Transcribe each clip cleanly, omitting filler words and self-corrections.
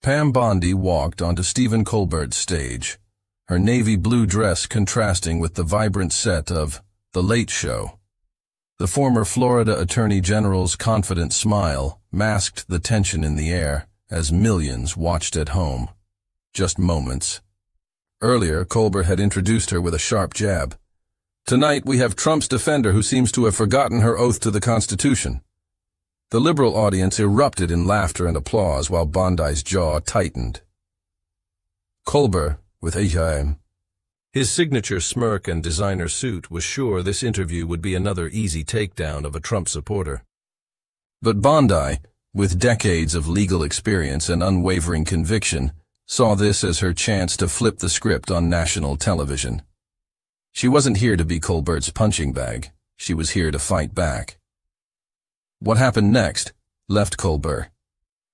Pam Bondi walked onto Stephen Colbert's stage, her navy blue dress contrasting with the vibrant set of The Late Show. The former Florida Attorney General's confident smile masked the tension in the air as millions watched at home. Just moments. Earlier, Colbert had introduced her with a sharp jab. "Tonight we have Trump's defender who seems to have forgotten her oath to the Constitution." The liberal audience erupted in laughter and applause while Bondi's jaw tightened. Colbert, with his signature smirk and designer suit, was sure this interview would be another easy takedown of a Trump supporter. But Bondi, with decades of legal experience and unwavering conviction, saw this as her chance to flip the script on national television. She wasn't here to be Colbert's punching bag. She was here to fight back. What happened next left Colbert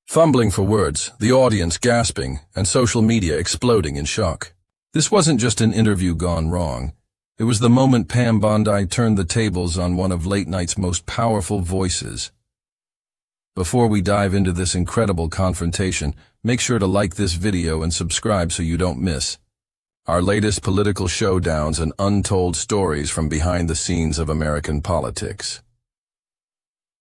fumbling for words, the audience gasping, and social media exploding in shock. This wasn't just an interview gone wrong. It was the moment Pam Bondi turned the tables on one of late night's most powerful voices. Before we dive into this incredible confrontation, make sure to like this video and subscribe so you don't miss our latest political showdowns and untold stories from behind the scenes of American politics.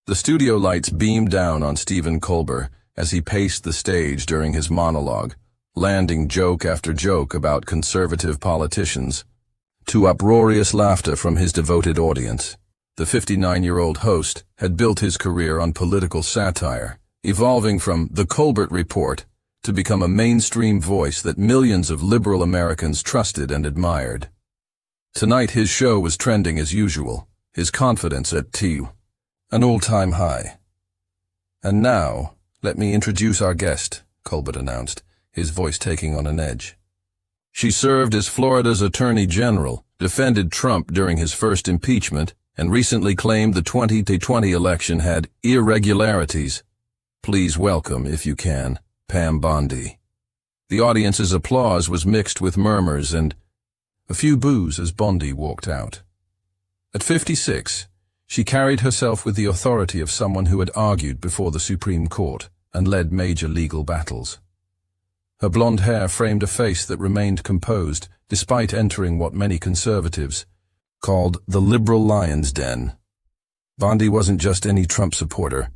The studio lights beamed down on Stephen Colbert as he paced the stage during his monologue, landing joke after joke about conservative politicians, to uproarious laughter from his devoted audience. The 59-year-old host had built his career on political satire, evolving from The Colbert Report to become a mainstream voice that millions of liberal Americans trusted and admired. Tonight his show was trending as usual, his confidence at an all-time high. "And now, let me introduce our guest," Colbert announced, his voice taking on an edge. She served as Florida's Attorney General, defended Trump during his first impeachment, and recently claimed the 2020 election had irregularities. Please welcome, if you can, Pam Bondi. The audience's applause was mixed with murmurs and a few boos as Bondi walked out. At 56, she carried herself with the authority of someone who had argued before the Supreme Court and led major legal battles. Her blonde hair framed a face that remained composed despite entering what many conservatives called the liberal lion's den. Bondi wasn't just any Trump supporter.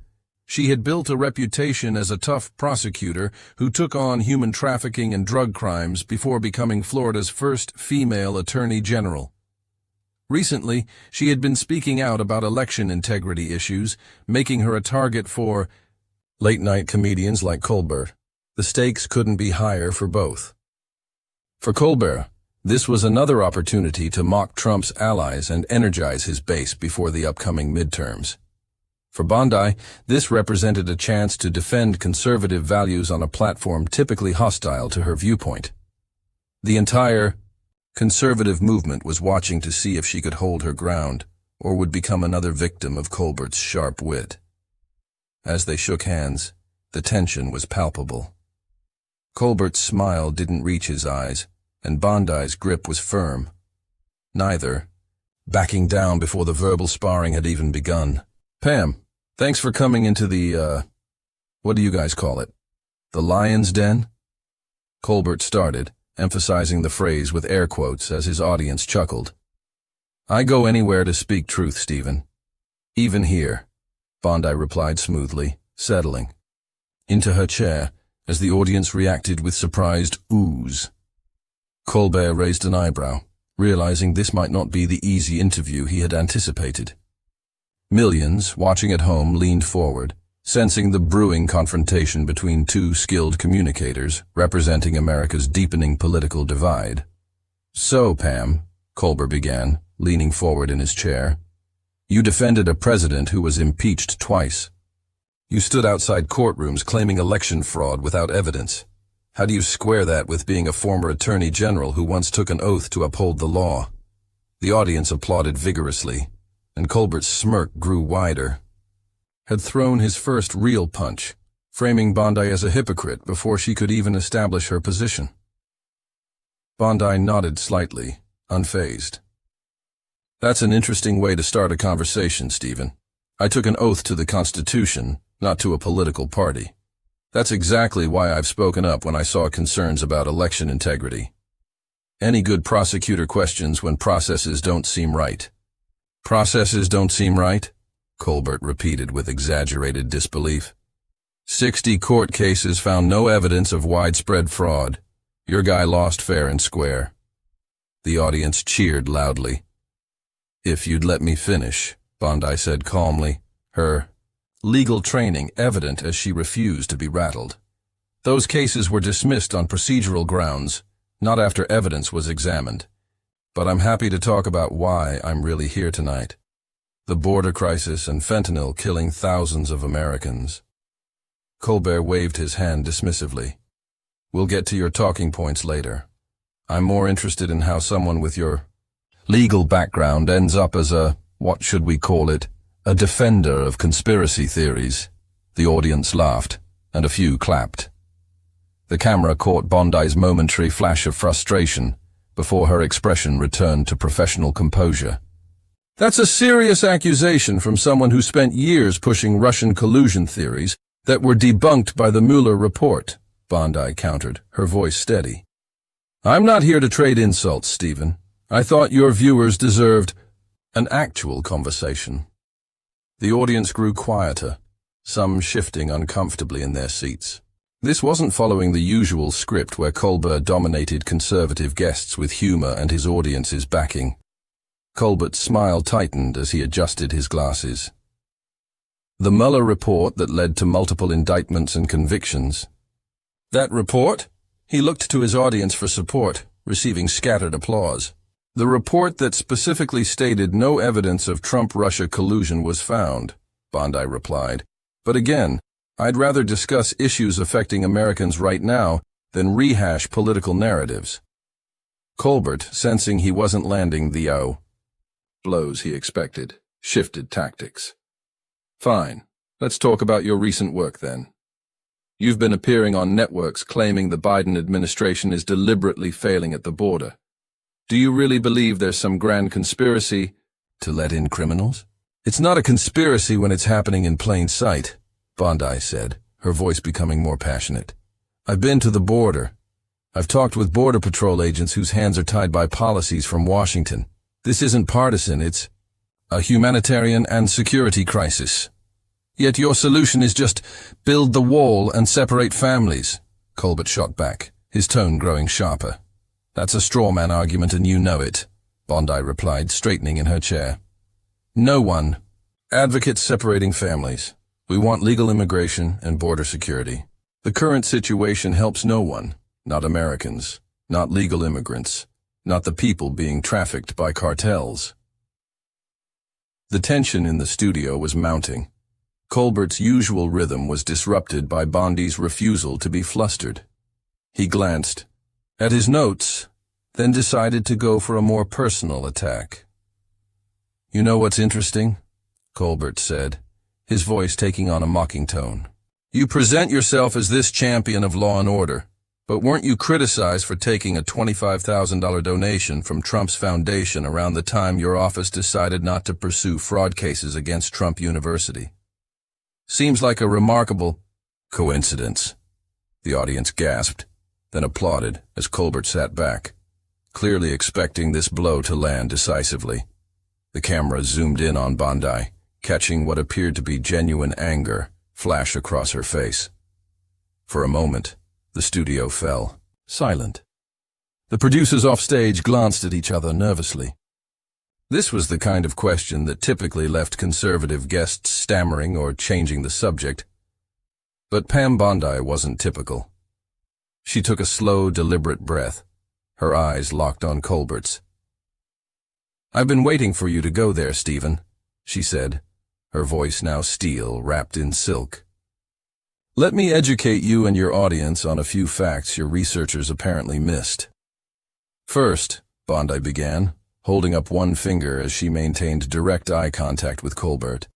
She had built a reputation as a tough prosecutor who took on human trafficking and drug crimes before becoming Florida's first female attorney general. Recently, she had been speaking out about election integrity issues, making her a target for late-night comedians like Colbert. The stakes couldn't be higher for both. For Colbert, this was another opportunity to mock Trump's allies and energize his base before the upcoming midterms. For Bondi, this represented a chance to defend conservative values on a platform typically hostile to her viewpoint. The entire conservative movement was watching to see if she could hold her ground or would become another victim of Colbert's sharp wit. As they shook hands, the tension was palpable. Colbert's smile didn't reach his eyes, and Bondi's grip was firm. Neither backing down before the verbal sparring had even begun. "Pam, thanks for coming into the, what do you guys call it? The lion's den?" Colbert started, emphasizing the phrase with air quotes as his audience chuckled. "I go anywhere to speak truth, Stephen. Even here," Bondi replied smoothly, settling into her chair as the audience reacted with surprised oohs. Colbert raised an eyebrow, realizing this might not be the easy interview he had anticipated. Millions, watching at home, leaned forward, sensing the brewing confrontation between two skilled communicators representing America's deepening political divide. "So, Pam," Colbert began, leaning forward in his chair, "you defended a president who was impeached twice. You stood outside courtrooms claiming election fraud without evidence. How do you square that with being a former attorney general who once took an oath to uphold the law?" The audience applauded vigorously, and Colbert's smirk grew wider. Had thrown his first real punch, framing Bondi as a hypocrite before she could even establish her position. Bondi nodded slightly, unfazed. "That's an interesting way to start a conversation, Stephen. I took an oath to the Constitution, not to a political party. That's exactly why I've spoken up when I saw concerns about election integrity. Any good prosecutor questions when processes don't seem right. Processes don't seem right? Colbert repeated with exaggerated disbelief. 60 court cases found no evidence of widespread fraud. Your guy lost fair and square. The audience cheered loudly. If you'd let me finish, Bondi said calmly, her legal training evident as she refused to be rattled. Those cases were dismissed on procedural grounds, not after evidence was examined. But I'm happy to talk about why I'm really here tonight. The border crisis and fentanyl killing thousands of Americans. Colbert waved his hand dismissively. We'll get to your talking points later. I'm more interested in how someone with your legal background ends up as what should we call it, a defender of conspiracy theories. The audience laughed, and a few clapped. The camera caught Bondi's momentary flash of frustration before her expression returned to professional composure. That's a serious accusation from someone who spent years pushing Russian collusion theories that were debunked by the Mueller report, Bondi countered, her voice steady. I'm not here to trade insults, Stephen. I thought your viewers deserved an actual conversation. The audience grew quieter, some shifting uncomfortably in their seats. This wasn't following the usual script where Colbert dominated conservative guests with humor and his audience's backing. Colbert's smile tightened as he adjusted his glasses. The Mueller report that led to multiple indictments and convictions. That report? He looked to his audience for support, receiving scattered applause. The report that specifically stated no evidence of Trump-Russia collusion was found, Bondi replied. But again, I'd rather discuss issues affecting Americans right now than rehash political narratives. Colbert, sensing he wasn't landing the blows he expected, shifted tactics. Fine, let's talk about your recent work then. You've been appearing on networks claiming the Biden administration is deliberately failing at the border. Do you really believe there's some grand conspiracy to let in criminals? It's not a conspiracy when it's happening in plain sight, Bondi said, her voice becoming more passionate. I've been to the border. I've talked with Border Patrol agents whose hands are tied by policies from Washington. This isn't partisan, it's a humanitarian and security crisis. Yet your solution is just build the wall and separate families, Colbert shot back, his tone growing sharper. That's a straw man argument and you know it, Bondi replied, straightening in her chair. No one advocates separating families. We want legal immigration and border security. The current situation helps no one, not Americans, not legal immigrants, not the people being trafficked by cartels. The tension in the studio was mounting. Colbert's usual rhythm was disrupted by Bondi's refusal to be flustered. He glanced at his notes, then decided to go for a more personal attack. You know what's interesting? Colbert said, his voice taking on a mocking tone. You present yourself as this champion of law and order, but weren't you criticized for taking a $25,000 donation from Trump's foundation around the time your office decided not to pursue fraud cases against Trump University? Seems like a remarkable coincidence. The audience gasped, then applauded as Colbert sat back, clearly expecting this blow to land decisively. The camera zoomed in on Bondi, catching what appeared to be genuine anger flash across her face. For a moment, the studio fell, silent. The producers off stage glanced at each other nervously. This was the kind of question that typically left conservative guests stammering or changing the subject. But Pam Bondi wasn't typical. She took a slow, deliberate breath, her eyes locked on Colbert's. I've been waiting for you to go there, Stephen, she said, her voice now steel wrapped in silk. Let me educate you and your audience on a few facts your researchers apparently missed. First, Bondi began, holding up one finger as she maintained direct eye contact with Colbert.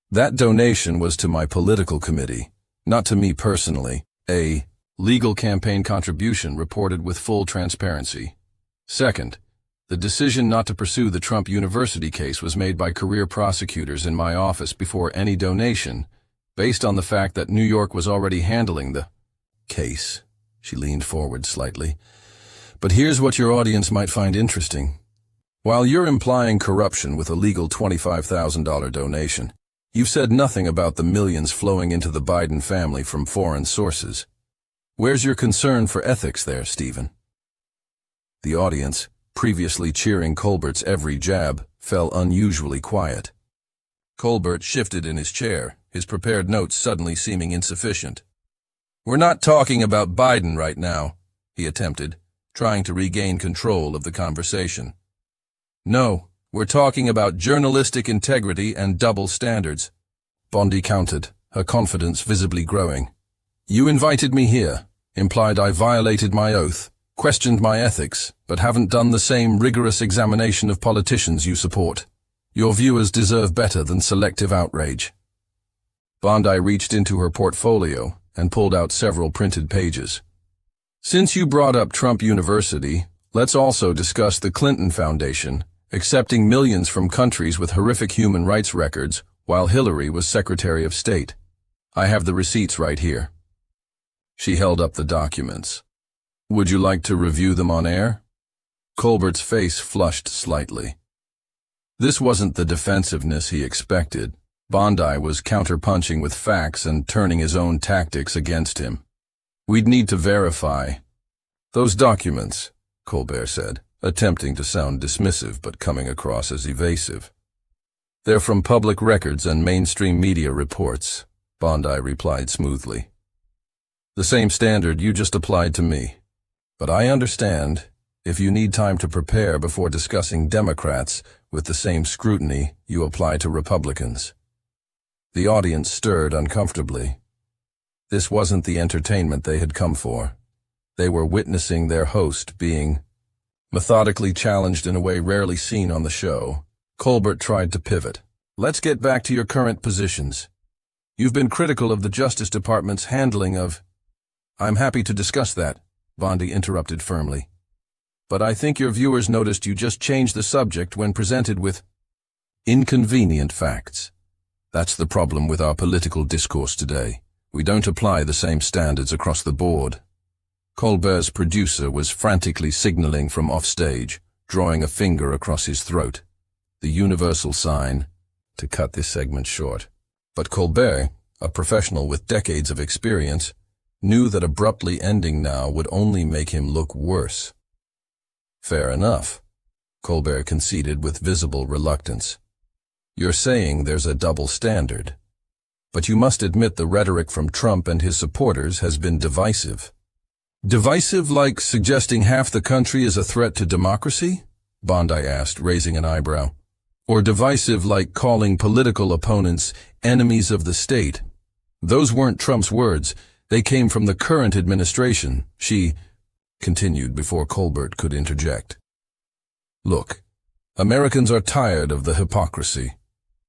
That donation was to my political committee, not to me personally, a legal campaign contribution reported with full transparency. Second, the decision not to pursue the Trump University case was made by career prosecutors in my office before any donation, Based on the fact that New York was already handling the case. She leaned forward slightly. But here's what your audience might find interesting. While you're implying corruption with a legal $25,000 donation, you've said nothing about the millions flowing into the Biden family from foreign sources. Where's your concern for ethics there, Stephen? The audience, previously cheering Colbert's every jab, fell unusually quiet. Colbert shifted in his chair, his prepared notes suddenly seeming insufficient. We're not talking about Biden right now, he attempted, trying to regain control of the conversation. No, we're talking about journalistic integrity and double standards. Bondi countered, her confidence visibly growing. You invited me here, implied I violated my oath, questioned my ethics, but haven't done the same rigorous examination of politicians you support. Your viewers deserve better than selective outrage. Bondi reached into her portfolio and pulled out several printed pages. Since you brought up Trump University, let's also discuss the Clinton Foundation, accepting millions from countries with horrific human rights records while Hillary was Secretary of State. I have the receipts right here. She held up the documents. Would you like to review them on air? Colbert's face flushed slightly. This wasn't the defensiveness he expected. Bondi was counterpunching with facts and turning his own tactics against him. We'd need to verify. Those documents, Colbert said, attempting to sound dismissive but coming across as evasive. They're from public records and mainstream media reports, Bondi replied smoothly. The same standard you just applied to me. But I understand, if you need time to prepare before discussing Democrats with the same scrutiny you apply to Republicans. The audience stirred uncomfortably. This wasn't the entertainment they had come for. They were witnessing their host being methodically challenged in a way rarely seen on the show. Colbert tried to pivot. Let's get back to your current positions. You've been critical of the Justice Department's handling of... I'm happy to discuss that, Bondi interrupted firmly. But I think your viewers noticed you just changed the subject when presented with inconvenient facts. That's the problem with our political discourse today. We don't apply the same standards across the board. Colbert's producer was frantically signaling from offstage, drawing a finger across his throat, the universal sign to cut this segment short. But Colbert, a professional with decades of experience, knew that abruptly ending now would only make him look worse. Fair enough, Colbert conceded with visible reluctance. You're saying there's a double standard. But you must admit the rhetoric from Trump and his supporters has been divisive. Divisive like suggesting half the country is a threat to democracy? Bondi asked, raising an eyebrow. Or divisive like calling political opponents enemies of the state? Those weren't Trump's words. They came from the current administration. She continued before Colbert could interject. Look, Americans are tired of the hypocrisy.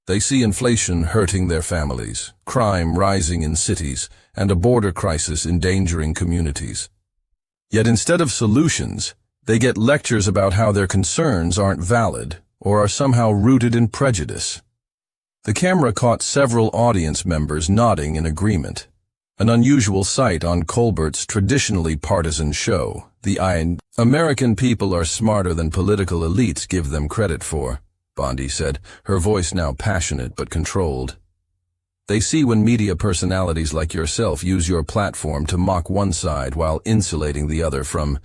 They see inflation hurting their families, crime rising in cities, and a border crisis endangering communities. Yet instead of solutions, they get lectures about how their concerns aren't valid or are somehow rooted in prejudice. The camera caught several audience members nodding in agreement, an unusual sight on Colbert's traditionally partisan show. American people are smarter than political elites give them credit for, Bondi said, her voice now passionate but controlled. They see when media personalities like yourself use your platform to mock one side while insulating the other from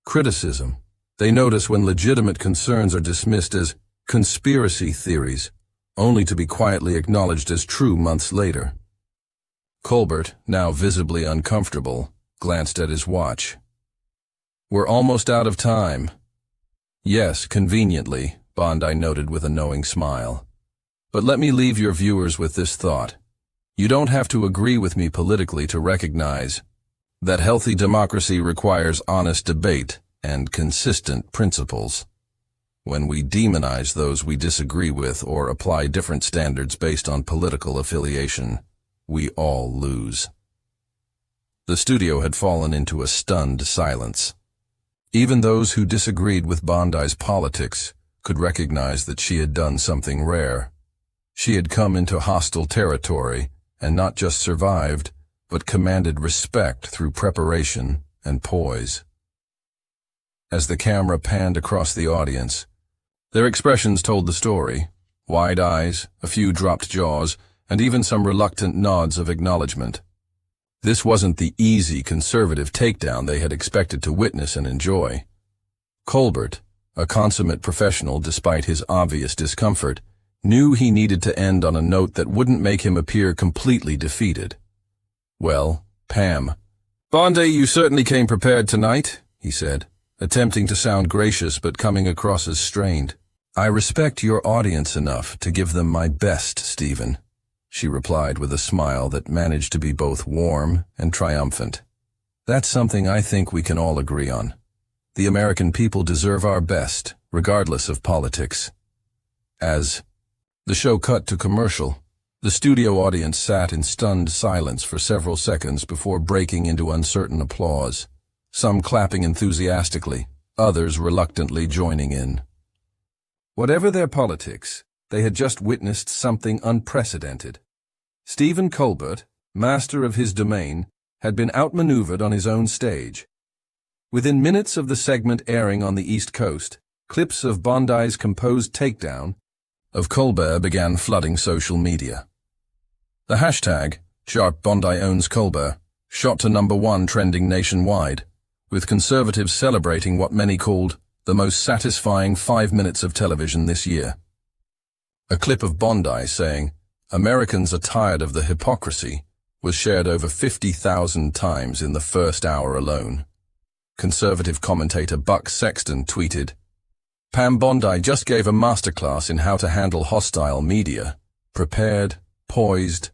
criticism. They notice when legitimate concerns are dismissed as conspiracy theories, only to be quietly acknowledged as true months later. Colbert, now visibly uncomfortable, glanced at his watch. We're almost out of time. Yes, conveniently, Bondi noted with a knowing smile. But let me leave your viewers with this thought. You don't have to agree with me politically to recognize that healthy democracy requires honest debate and consistent principles. When we demonize those we disagree with or apply different standards based on political affiliation, we all lose. The studio had fallen into a stunned silence. Even those who disagreed with Bondi's politics could recognize that she had done something rare. She had come into hostile territory and not just survived, but commanded respect through preparation and poise. As the camera panned across the audience, their expressions told the story: wide eyes, a few dropped jaws, and even some reluctant nods of acknowledgement. This wasn't the easy, conservative takedown they had expected to witness and enjoy. Colbert, a consummate professional despite his obvious discomfort, knew he needed to end on a note that wouldn't make him appear completely defeated. "Well, Pam Bondi, you certainly came prepared tonight," he said, attempting to sound gracious but coming across as strained. "I respect your audience enough to give them my best, Stephen," she replied with a smile that managed to be both warm and triumphant. "That's something I think we can all agree on. The American people deserve our best, regardless of politics." As the show cut to commercial, the studio audience sat in stunned silence for several seconds before breaking into uncertain applause, some clapping enthusiastically, others reluctantly joining in. Whatever their politics, they had just witnessed something unprecedented. Stephen Colbert, master of his domain, had been outmaneuvered on his own stage. Within minutes of the segment airing on the East Coast, clips of Bondi's composed takedown of Colbert began flooding social media. The hashtag, #BondiOwnsColbert, shot to #1 trending nationwide, with conservatives celebrating what many called the most satisfying 5 minutes of television this year. A clip of Bondi saying, "Americans are tired of the hypocrisy," was shared over 50,000 times in the first hour alone. Conservative commentator Buck Sexton tweeted, "Pam Bondi just gave a masterclass in how to handle hostile media, prepared, poised,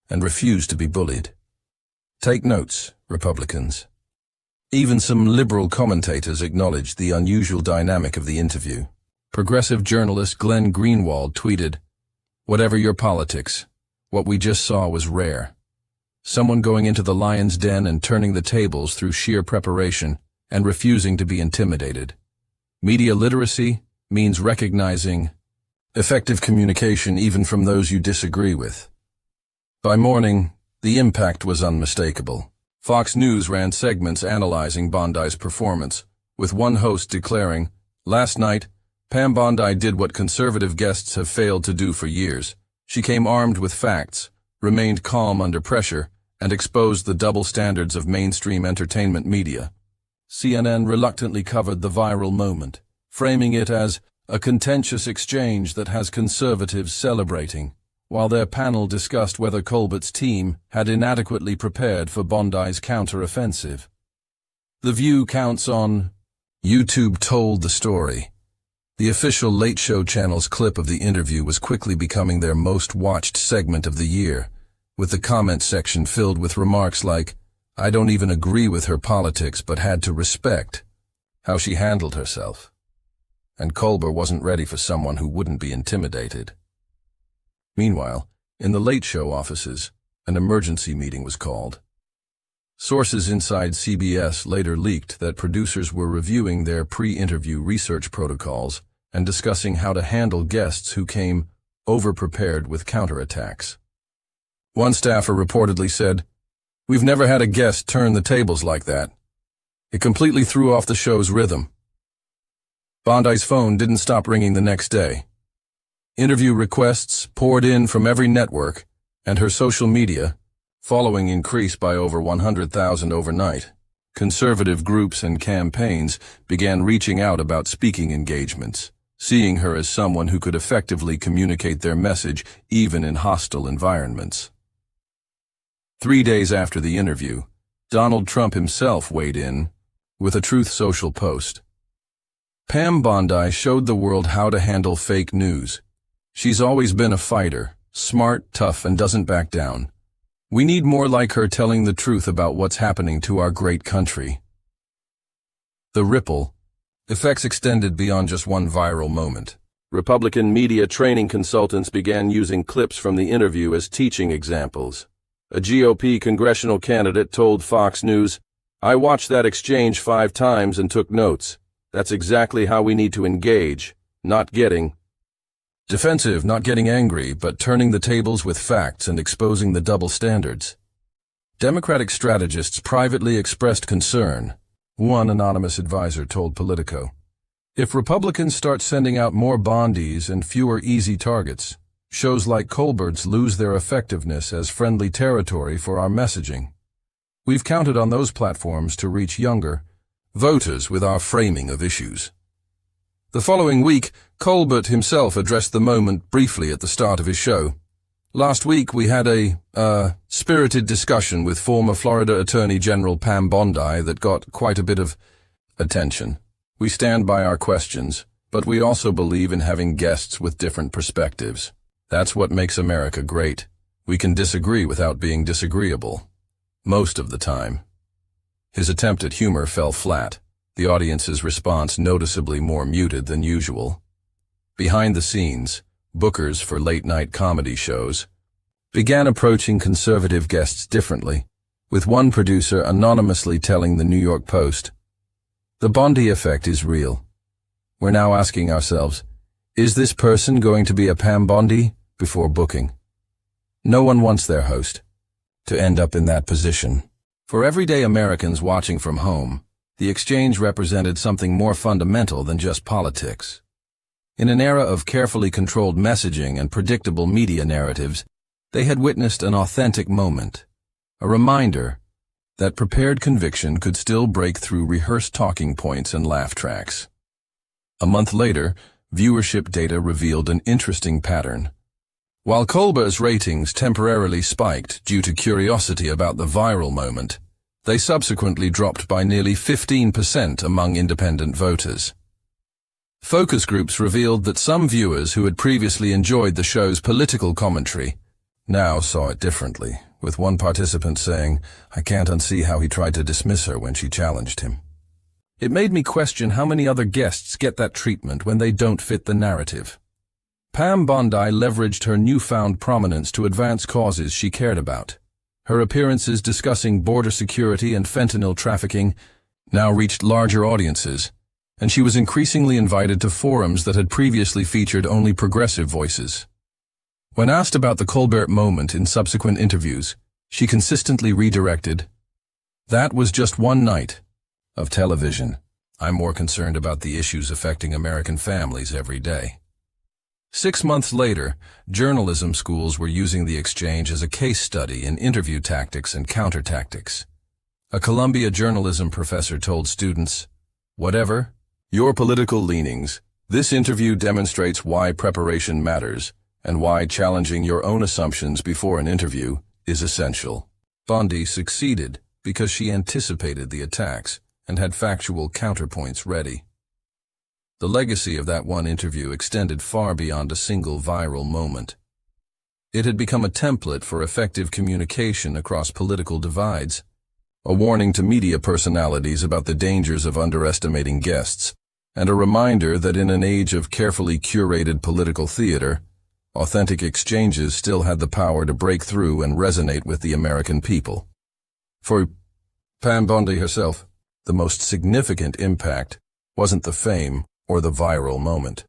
and refused to be bullied. Take notes, Republicans." Even some liberal commentators acknowledged the unusual dynamic of the interview. Progressive journalist Glenn Greenwald tweeted, "Whatever your politics, what we just saw was rare. Someone going into the lion's den and turning the tables through sheer preparation and refusing to be intimidated. Media literacy means recognizing effective communication even from those you disagree with." By morning, the impact was unmistakable. Fox News ran segments analyzing Bondi's performance, with one host declaring, "Last night, Pam Bondi did what conservative guests have failed to do for years. She came armed with facts, remained calm under pressure, and exposed the double standards of mainstream entertainment media." CNN reluctantly covered the viral moment, framing it as a contentious exchange that has conservatives celebrating, while their panel discussed whether Colbert's team had inadequately prepared for Bondi's counter-offensive. The View counts on YouTube told the story. The official Late Show channel's clip of the interview was quickly becoming their most watched segment of the year, with the comment section filled with remarks like, "I don't even agree with her politics but had to respect how she handled herself." And Colbert wasn't ready for someone who wouldn't be intimidated. Meanwhile, in the Late Show offices, an emergency meeting was called. Sources inside CBS later leaked that producers were reviewing their pre-interview research protocols and discussing how to handle guests who came over-prepared with counterattacks. One staffer reportedly said, "We've never had a guest turn the tables like that. It completely threw off the show's rhythm." Bondi's phone didn't stop ringing the next day. Interview requests poured in from every network, and her social media following increased by over 100,000 overnight. Conservative groups and campaigns began reaching out about speaking engagements, seeing her as someone who could effectively communicate their message even in hostile environments. 3 days after the interview, Donald Trump himself weighed in with a Truth Social post. "Pam Bondi showed the world how to handle fake news. She's always been a fighter, smart, tough, and doesn't back down. We need more like her telling the truth about what's happening to our great country." The ripple effects extended beyond just one viral moment. Republican media training consultants began using clips from the interview as teaching examples. A GOP congressional candidate told Fox News, "I watched that exchange 5 times and took notes. That's exactly how we need to engage, not getting Defensive, not getting angry, but turning the tables with facts and exposing the double standards. Democratic strategists privately expressed concern, one anonymous advisor told Politico. If Republicans start sending out more Bondis and fewer easy targets, shows like Colbert's lose their effectiveness as friendly territory for our messaging. We've counted on those platforms to reach younger voters with our framing of issues. The following week, Colbert himself addressed the moment briefly at the start of his show. Last week, we had a spirited discussion with former Florida Attorney General Pam Bondi that got quite a bit of attention. We stand by our questions, but we also believe in having guests with different perspectives. That's what makes America great. We can disagree without being disagreeable. Most of the time. His attempt at humor fell flat, the audience's response noticeably more muted than usual. Behind the scenes, bookers for late-night comedy shows began approaching conservative guests differently, with one producer anonymously telling the New York Post, "The Bondi effect is real. We're now asking ourselves, is this person going to be a Pam Bondi?" before booking. No one wants their host to end up in that position. For everyday Americans watching from home, the exchange represented something more fundamental than just politics. In an era of carefully controlled messaging and predictable media narratives, they had witnessed an authentic moment, a reminder that prepared conviction could still break through rehearsed talking points and laugh tracks. A month later, viewership data revealed an interesting pattern. While Colbert's ratings temporarily spiked due to curiosity about the viral moment, they subsequently dropped by nearly 15% among independent voters. Focus groups revealed that some viewers who had previously enjoyed the show's political commentary now saw it differently, with one participant saying, "I can't unsee how he tried to dismiss her when she challenged him." It made me question how many other guests get that treatment when they don't fit the narrative. Pam Bondi leveraged her newfound prominence to advance causes she cared about. Her appearances discussing border security and fentanyl trafficking now reached larger audiences, and she was increasingly invited to forums that had previously featured only progressive voices. When asked about the Colbert moment in subsequent interviews, she consistently redirected, "That was just one night of television. I'm more concerned about the issues affecting American families every day." 6 months later, journalism schools were using the exchange as a case study in interview tactics and counter-tactics. A Columbia journalism professor told students, "Whatever your political leanings, this interview demonstrates why preparation matters and why challenging your own assumptions before an interview is essential." Bondi succeeded because she anticipated the attacks and had factual counterpoints ready. The legacy of that one interview extended far beyond a single viral moment. It had become a template for effective communication across political divides, a warning to media personalities about the dangers of underestimating guests, and a reminder that in an age of carefully curated political theater, authentic exchanges still had the power to break through and resonate with the American people. For Pam Bondi herself, the most significant impact wasn't the fame or the viral moment.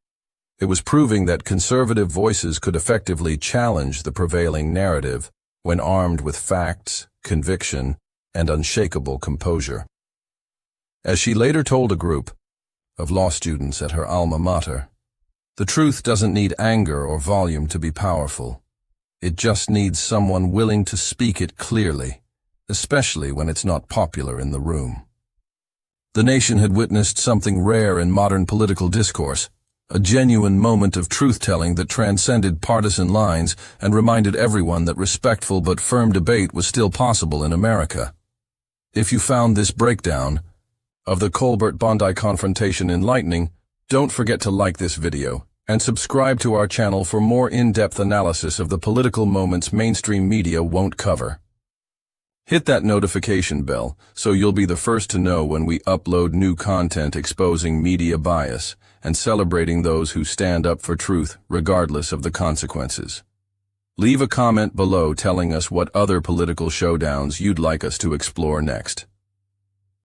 It was proving that conservative voices could effectively challenge the prevailing narrative when armed with facts, conviction, and unshakable composure. As she later told a group of law students at her alma mater, "The truth doesn't need anger or volume to be powerful. It just needs someone willing to speak it clearly, especially when it's not popular in the room." The nation had witnessed something rare in modern political discourse, a genuine moment of truth-telling that transcended partisan lines and reminded everyone that respectful but firm debate was still possible in America. If you found this breakdown of the Colbert-Bondi confrontation enlightening, don't forget to like this video and subscribe to our channel for more in-depth analysis of the political moments mainstream media won't cover. Hit that notification bell so you'll be the first to know when we upload new content exposing media bias and celebrating those who stand up for truth regardless of the consequences. Leave a comment below telling us what other political showdowns you'd like us to explore next.